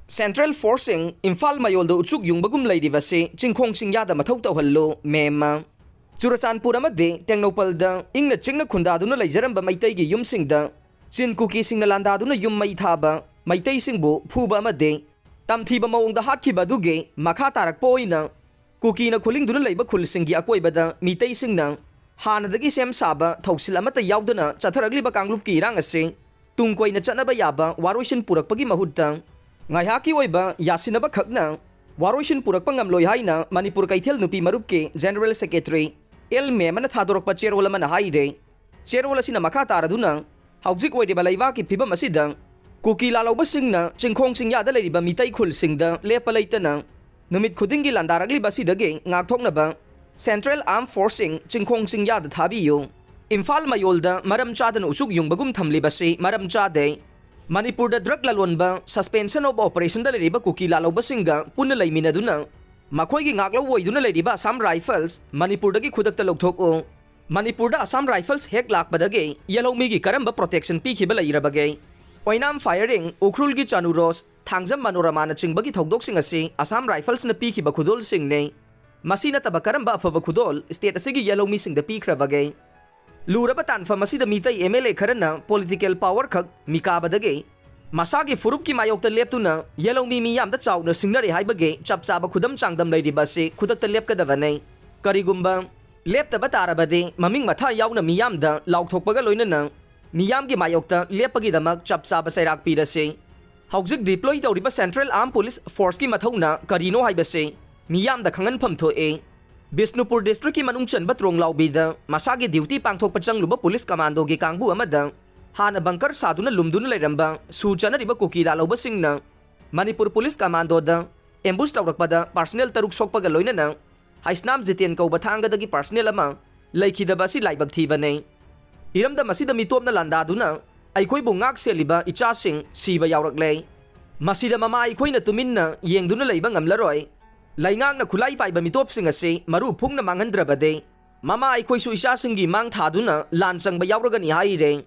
Central Forcing Imphal Mayolda Uchuk Yungbagum Lady Vase, Chinkong Singyada Matauta Hello, Mema. Churachanpur Amade, Tengnopalda, Ingna Chingna Kundaduna Lazaram Maitegi Yum Singda, Chin Cookie Singnalandaduna Yum Maitaba, Maitei Singbo, Puba Made, Tamtiba Mong the Haki Baduge, Makatarak Poina, Cookie na Kuling Duna Labor Kul Singi Akoibada, Mitei Singna, Hana the Gisem Saba, Tausilamata Yaudana, Chataragli Bakangluki Rangase, Tungkoi na Chanabayaba, Warushin Purak Pagi Mahutang. Ngayhaki oiba yasinaba khakna waroshin purakpa ngamloi haina Manipur Kaithel nupi marupke General Secretary El Memana thadorokpa cherol amana haide cherol asina makha taraduna haujik oideba laiwa ki phibam asida kuki lalauba singna chingkhong singyada leiriba mitai khul singda lepa leitana numit khudingi landaragli basidage ngakthoknaba Central Armed Forcing chingkhong singyada thabiyo Imphal Mayolda maram chadana usuk yungbagum thamlibase maram chade Manipur da drug lalonba suspension of operation da leriba kuki lalauba singa punna laiminaduna makhoi gi ngaklo woiduna leriba Assam Rifles Manipur da gi khudakta lokthoko Manipur da Assam Rifles hek lakbadage yalomi gi karamba protection pi khiba lairabage oinam firing ukrul gi chanuros thangjam manorama na chingbagi thogdok sing ase Assam Rifles na pi khiba khudol sing ne masina taba karamba afaba khudol state asigi yalomi sing da pi khrabage Luraba tanfa masida mitai MLA kharana political power khak mikabadage masagi furup ki mayokta leptuna yelomi miyamda chawna singnare haibage chapchaba khudam changdam leiriba se khudakta lepkadavane karigumba leptaba tarabade maming matha yauna miyamda laukthokpaga loinana miyamgi mayokta lepagi damak chapchaba sairak pirase haujik deploy tawriba Central Armed Police Force ki mathauna karino haibase miyamda khangan phamthoe Bisnupur District ki manung chanba trong laubida masagi duty pangthok pachang luba police commando gi kangbu amada hana bunker saduna lumduna leiramba suchana riba kuki lauba singna Manipur Police Commando da ambush tawrakpada personnel taruk sokpaga loinana haisnam jiten kauba thanga dagi personnel ama laikhidaba si laibak thibane iramda masida mitopna landaduna aikoi bungak seliba icha sing siba yawrakle masida mama aikoi na tuminna yengduna leiba ngamlaroi Laingang na kulay pa iba mitop sing ase marupong na manghandrabade mama aikoi su isa singi mang thaduna lansang bayawragan ihai re